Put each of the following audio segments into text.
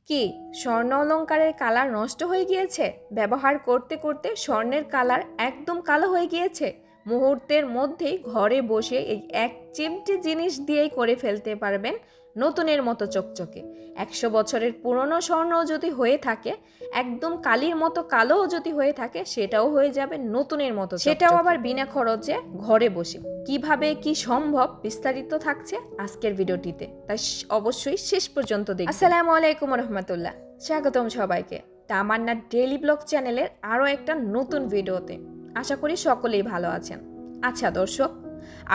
কি স্বর্ণ অলংকারের কালার নষ্ট হয়ে গিয়েছে? ব্যবহার করতে করতে স্বর্ণের কালার একদম কালো হয়ে গিয়েছে? মুহূর্তের মধ্যেই ঘরে বসে এই এক চিমটি জিনিস দিয়েই করে ফেলতে পারবেন নতুনের মতো চকচকে। 100 বছরের পুরনো স্বর্ণ যদি হয়ে থাকে, একদম কালির মতো কালোও যদি হয়ে থাকে, সেটাও হয়ে যাবে নতুনের মতো, সেটাও আবার বিনা খরচে ঘরে বসে। কিভাবে কি সম্ভব বিস্তারিত থাকছে আজকের ভিডিওটিতে, তাই অবশ্যই শেষ পর্যন্ত দেখুন। আসসালামু আলাইকুম রহমতুল্লাহ, স্বাগতম সবাইকে তামান্না ডেইলি ব্লগ চ্যানেলের আরও একটা নতুন ভিডিওতে। আশা করি সকলেই ভালো আছেন। আচ্ছা দর্শক,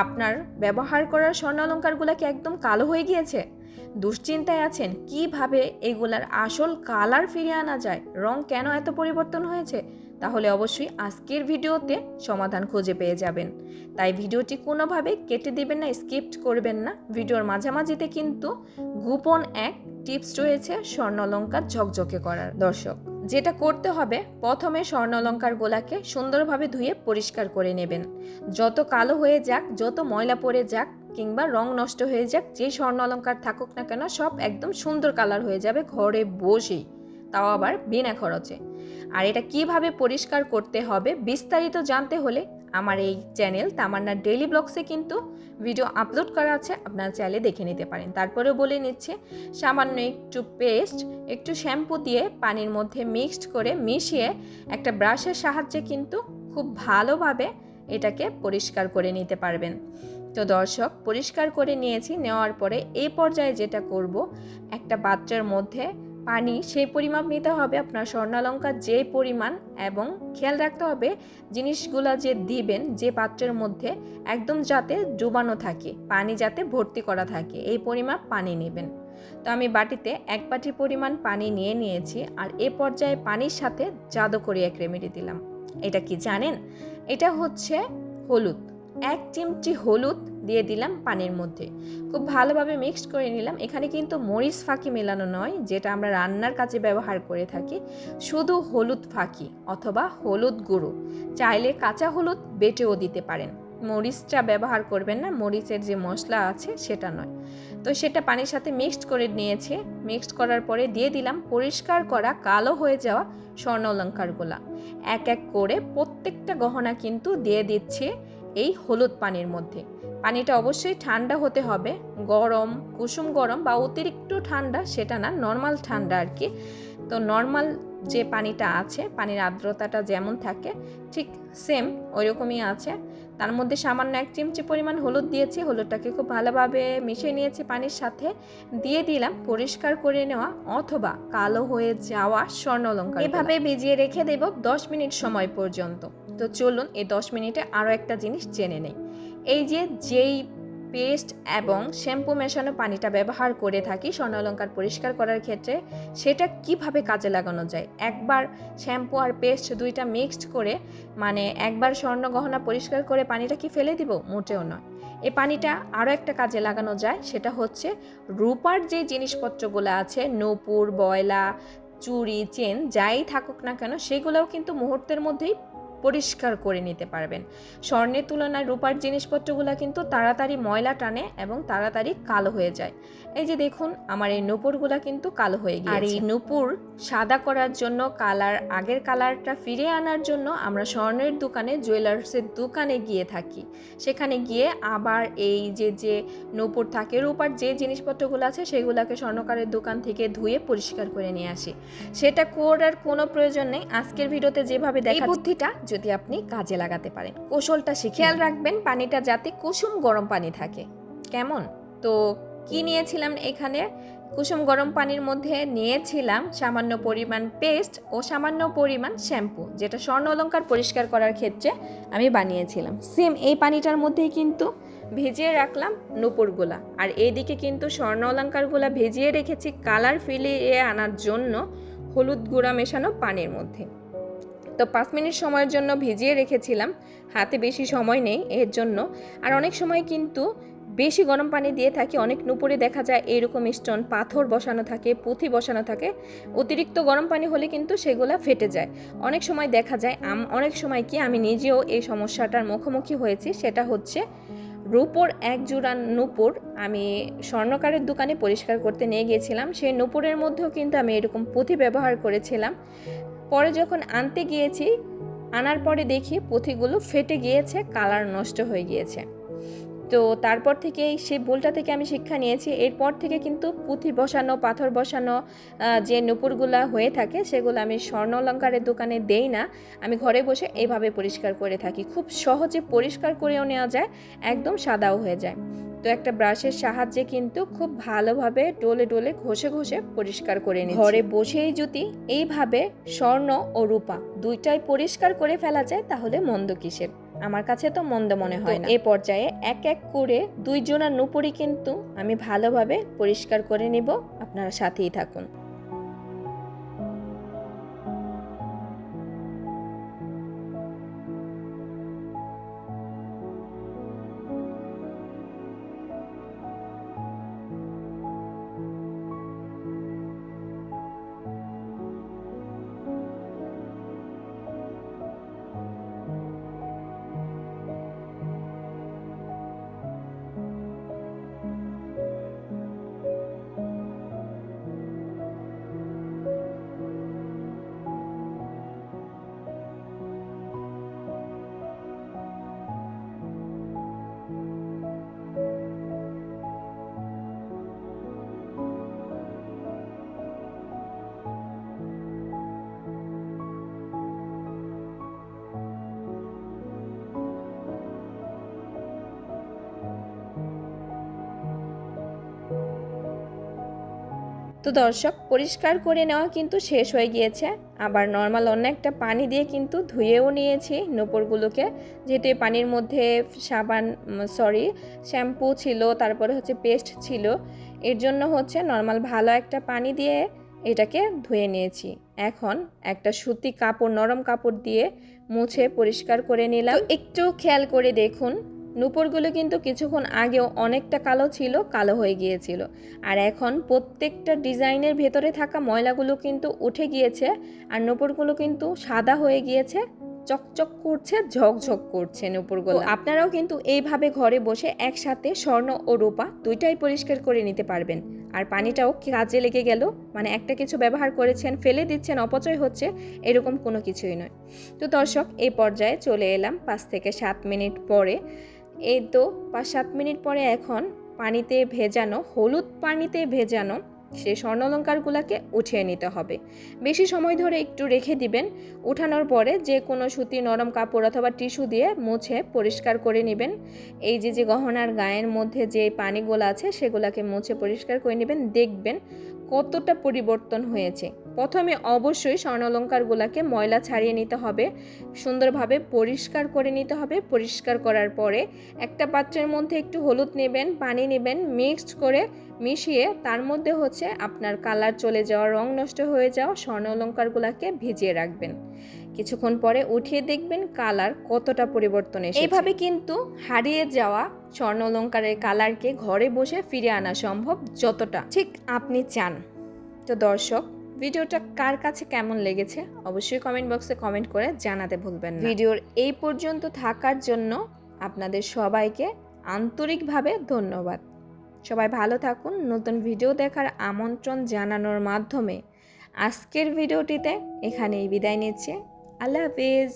আপনার ব্যবহার করার স্বর্ণ অলংকারগুলো কি একদম কালো হয়ে গিয়েছে? দুশ্চিন্তায় আছেন কিভাবে এগুলার আসল কালার ফিরিয়ে আনা যায়, রং কেন এত পরিবর্তন হয়েছে? তাহলে অবশ্যই আজকের ভিডিওতে সমাধান খুঁজে পেয়ে যাবেন। তাই ভিডিওটি কোনোভাবে কেটে দিবেন না, স্কিপ করবেন না। ভিডিওর মাঝামাঝিতে কিন্তু গোপন এক টিপস রয়েছে স্বর্ণ অলংকার ঝকঝকে করার। দর্শক, যেটা করতে হবে, প্রথমে স্বর্ণ অলংকারগুলোকে সুন্দরভাবে ধুয়ে পরিষ্কার করে নেবেন। যত কালো হয়ে যাক, যত ময়লা পড়ে যাক কিংবা রং নষ্ট হয়ে যাক, যে স্বর্ণ অলংকার থাকুক না কেন, সব একদম সুন্দর কালার হয়ে যাবে ঘরে বসেই, তাও আবার বিনা খরচে। আর এটা কিভাবে পরিষ্কার করতে হবে বিস্তারিত জানতে হলে আমার এই চ্যানেল তামান্না ডেইলি ব্লগসে কিন্তু ভিডিও আপলোড করা আছে, আপনারা চাইলে দেখে নিতে পারেন। তারপরেও বলে নিচ্ছে, সামান্য একটু পেস্ট, একটু শ্যাম্পু দিয়ে পানির মধ্যে মিক্সড করে মিশিয়ে একটা ব্রাশের সাহায্যে কিন্তু খুব ভালোভাবে এটাকে পরিষ্কার করে নিতে পারবেন। তো দর্শক, পরিষ্কার করে নিয়েছি। নেওয়ার পরে এই পর্যায়ে যেটা করব, একটা পাত্রের মধ্যে পানি সেই পরিমাপ নিতে হবে আপনার স্বর্ণ অলংকার যে পরিমাণ, এবং খেয়াল রাখতে হবে জিনিসগুলো যে দিবেন যে পাত্রের মধ্যে একদম যাতে ডুবানো থাকে, পানি যাতে ভর্তি করা থাকে, এই পরিমাপ পানি নেবেন। তো আমি বাটিতে 1 বাটি পরিমাণ পানি নিয়ে নিয়েছি। আর এ পর্যায়ে পানির সাথে জাদুকরি এক রেমেডি দিলাম। এটা কি জানেন? এটা হচ্ছে হলুদ। 1 চিমটি হলুদ দিয়ে দিলাম পানির মধ্যে, খুব ভালোভাবে মিক্স করে নিলাম। এখানে কিন্তু মরিচ ফাঁকি মেলানো নয়, যেটা আমরা রান্নার কাজে ব্যবহার করে থাকি, শুধু হলুদ ফাঁকি অথবা হলুদ গুঁড়ো। চাইলে কাঁচা হলুদ বেটেও দিতে পারেন, মরিচটা ব্যবহার করবেন না, মরিচের যে মশলা আছে সেটা নয়। তো সেটা পানির সাথে মিক্সড করে নিয়েছে। মিক্সড করার পরে দিয়ে দিলাম পরিষ্কার করা কালো হয়ে যাওয়া স্বর্ণ অলংকারগুলা। এক এক করে প্রত্যেকটা গহনা কিন্তু দিয়ে দিচ্ছে এই হলুদ পানির মধ্যে। পানিটা অবশ্যই ঠান্ডা হতে হবে, গরম, কুসুম গরম বা অতিরিক্ত ঠান্ডা সেটা না, নর্মাল ঠান্ডা আর কি। তো নর্মাল যে পানিটা আছে, পানির আর্দ্রতাটা যেমন থাকে ঠিক সেম ওইরকমই আছে। তার মধ্যে সামান্য 1 চিমচি পরিমাণ হলুদ দিয়েছি। হলুদটাকে খুব ভালোভাবে মিশিয়ে নিয়েছি পানির সাথে। দিয়ে দিলাম পরিষ্কার করে নেওয়া অথবা কালো হয়ে যাওয়া স্বর্ণ অলংকার। এভাবে ভিজিয়ে রেখে দেব 10 মিনিট সময় পর্যন্ত। তো চলুন এই 10 মিনিটে আরও একটা জিনিস জেনে নেই। এই যেই পেস্ট এবং শ্যাম্পু মেশানো পানিটা ব্যবহার করে থাকি স্বর্ণ অলংকার পরিষ্কার করার ক্ষেত্রে, সেটা কিভাবে কাজে লাগানো যায়। একবার শ্যাম্পু আর পেস্ট দুইটা মিক্সড করে, মানে একবার স্বর্ণ গহনা পরিষ্কার করে পানিটা কি ফেলে দিব? মোটেও নয়। এই পানিটা আরও একটা কাজে লাগানো যায়, সেটা হচ্ছে রূপার যে জিনিসপত্রগুলো আছে, নূপুর, বয়লা, চুড়ি, চেন যাই থাকুক না কেন, সেগুলোও কিন্তু মুহূর্তের মধ্যেই পরিষ্কার করে নিতে পারবেন। স্বর্ণের তুলনায় রূপার জিনিসপত্রগুলো কিন্তু তাড়াতাড়ি ময়লা টানে এবং তাড়াতাড়ি কালো হয়ে যায়। এই যে দেখুন, আমার এই নূপুরগুলো কিন্তু কালো হয়ে গিয়েছে। আর এই নূপুর সাদা করার জন্য, কালার আগের কালারটা ফিরিয়ে আনার জন্য আমরা স্বর্ণের দোকানে, জুয়েলার্সের দোকানে গিয়ে থাকি। সেখানে গিয়ে আবার এই যে নূপুর থাকে, রূপার যে জিনিসপত্রগুলো আছে সেগুলোকে স্বর্ণকারের দোকান থেকে ধুয়ে পরিষ্কার করে নিয়ে আসি। সেটা করার কোনো প্রয়োজন নেই। আজকের ভিডিওতে যেভাবে দেখা, এই বুদ্ধিটা যদি আপনি কাজে লাগাতে পারেন, কৌশলটা শিখে খেয়াল রাখবেন পানিটা যাতে কুসুম গরম পানি থাকে। কেমন? তো কি নিয়েছিলাম এখানে? কুসুম গরম পানির মধ্যে নিয়েছিলাম সামান্য পরিমাণ পেস্ট ও সামান্য পরিমাণ শ্যাম্পু, যেটা স্বর্ণ অলংকার পরিষ্কার করার ক্ষেত্রে আমি বানিয়েছিলাম। সেম এই পানিটার মধ্যেই কিন্তু ভিজিয়ে রাখলাম নূপুরগুলা। আর এইদিকে কিন্তু স্বর্ণ অলংকারগুলা ভিজিয়ে রেখেছি কালার ফিরিয়ে আনার জন্য হলুদ গুঁড়া মেশানো পানির মধ্যে। তো 5 মিনিট সময়ের জন্য ভিজিয়ে রেখেছিলাম, হাতে বেশি সময় নেই এর জন্য। আর অনেক সময় কিন্তু বেশি গরম পানি দিয়ে থাকি, অনেক নূপুরে দেখা যায় এইরকম স্টোন পাথর বসানো থাকে, পুঁথি বসানো থাকে। অতিরিক্ত গরম পানি হলে কিন্তু সেগুলা ফেটে যায়। অনেক সময় দেখা যায়, অনেক সময় কি আমি নিজেও এই সমস্যাটার মুখোমুখি হয়েছি, সেটা হচ্ছে রূপোর এক জোড়া নূপুর আমি স্বর্ণকারের দোকানে পরিষ্কার করতে নিয়ে গিয়েছিলাম। সেই নূপুরের মধ্যেও কিন্তু আমি এরকম পুঁথি ব্যবহার করেছিলাম। পরে যখন আনতে গিয়েছি, আনার পরে দেখি পুঁথিগুলো ফেটে গিয়েছে, কালার নষ্ট হয়ে গিয়েছে। তো তারপর থেকে সেই ভুলটা থেকে আমি শিক্ষা নিয়েছি। এরপর থেকে কিন্তু পুঁথি বসানো, পাথর বসানো যে নূপুরগুলা হয়ে থাকে সেগুলো আমি স্বর্ণ অলংকারের দোকানে দেই না, আমি ঘরে বসে এইভাবে পরিষ্কার করে থাকি। খুব সহজে পরিষ্কার করেও নেওয়া যায়, একদম সাদাও হয়ে যায়। তো একটা ব্রাশের সাহায্যে কিন্তু খুব ভালোভাবে ডলে ডলে ঘষে ঘষে পরিষ্কার করে নিই। ঘরে বসেই যদি এইভাবে স্বর্ণ ও রূপা দুইটাই পরিষ্কার করে ফেলা যায় তাহলে মন্দ কিসের? আমার কাছে তো মন্দ মনে হয় না। এই পর্যায়ে এক এক করে 2 জোড়া নূপুরই কিন্তু আমি ভালোভাবে পরিষ্কার করে নিব। আপনারা সাথেই থাকুন। তো দর্শক, পরিষ্কার করে নেওয়া কিন্তু শেষ হয়ে গিয়েছে। আবার নর্মাল অন্য একটা পানি দিয়ে কিন্তু ধুয়েও নিয়েছি নূপুরগুলোকে, যেহেতু এই পানির মধ্যে শ্যাম্পু ছিল, তারপরে হচ্ছে পেস্ট ছিল, এর জন্য হচ্ছে নর্মাল ভালো একটা পানি দিয়ে এটাকে ধুয়ে নিয়েছি। এখন একটা সুতি কাপড়, নরম কাপড় দিয়ে মুছে পরিষ্কার করে নিলাম। একটু খেয়াল করে দেখুন, নূপুরগুলো কিন্তু কিছুক্ষণ আগেও অনেকটা কালো ছিল, কালো হয়ে গিয়েছিল। আর এখন প্রত্যেকটা ডিজাইনের ভেতরে থাকা ময়লাগুলো কিন্তু উঠে গিয়েছে, আর নূপুরগুলো কিন্তু সাদা হয়ে গিয়েছে, চকচক করছে, ঝকঝক করছে নূপুরগুলো। আপনারাও কিন্তু এইভাবে ঘরে বসে একসাথে স্বর্ণ ও রূপা দুইটাই পরিষ্কার করে নিতে পারবেন। আর পানিটাও কাজে লেগে গেল, মানে একটা কিছু ব্যবহার করেছেন, ফেলে দিচ্ছেন, অপচয় হচ্ছে, এরকম কোনো কিছুই নয়। তো দর্শক, এই পর্যায়ে চলে এলাম 5 থেকে 7 মিনিট পরে। এই তো 5-7 মিনিট পরে এখন পানিতে ভেজানো, হলুদ পানিতে ভেজানো সেই স্বর্ণালঙ্কারগুলোকে উঠিয়ে নিতে হবে। বেশি সময় ধরে একটু রেখে দিবেন। উঠানোর পরে যে কোনো সুতি নরম কাপড় অথবা টিস্যু দিয়ে মুছে পরিষ্কার করে নেবেন। এই যে গহনার গায়ের মধ্যে যে পানিগুলো আছে সেগুলোকে মুছে পরিষ্কার করে নেবেন। দেখবেন কতটা পরিবর্তন হয়েছে। প্রথমে অবশ্যই স্বর্ণালঙ্কারগুলোকে ময়লা ছাড়িয়ে নিতে হবে, সুন্দরভাবে পরিষ্কার করে নিতে হবে। পরিষ্কার করার পরে একটা পাত্রের মধ্যে একটু হলুদ নেবেন, পানি নেবেন, মিক্সড করে মিশিয়ে তার মধ্যে হচ্ছে আপনার কালার চলে যাওয়া, রং নষ্ট হয়ে যাওয়া স্বর্ণালঙ্কারগুলোকে ভিজিয়ে রাখবেন। কিছুক্ষণ পরে উঠিয়ে দেখবেন কালার কতটা পরিবর্তন এসেছে। এইভাবে কিন্তু হারিয়ে যাওয়া স্বর্ণালঙ্কারের কালারকে ঘরে বসে ফিরে আনা সম্ভব, যতটা ঠিক আপনি চান। তো দর্শক, ভিডিওটা কার কাছে কেমন লেগেছে অবশ্যই কমেন্ট বক্সে কমেন্ট করে জানাতে ভুলবেন না। ভিডিওর এই পর্যন্ত থাকার জন্য আপনাদের সবাইকে আন্তরিকভাবে ধন্যবাদ। সবাই ভালো থাকুন। নতুন ভিডিও দেখার আমন্ত্রণ জানানোর মাধ্যমে আজকের ভিডিওটিতে এখানেই বিদায় নিচ্ছি। আল্লাহ হাফেজ।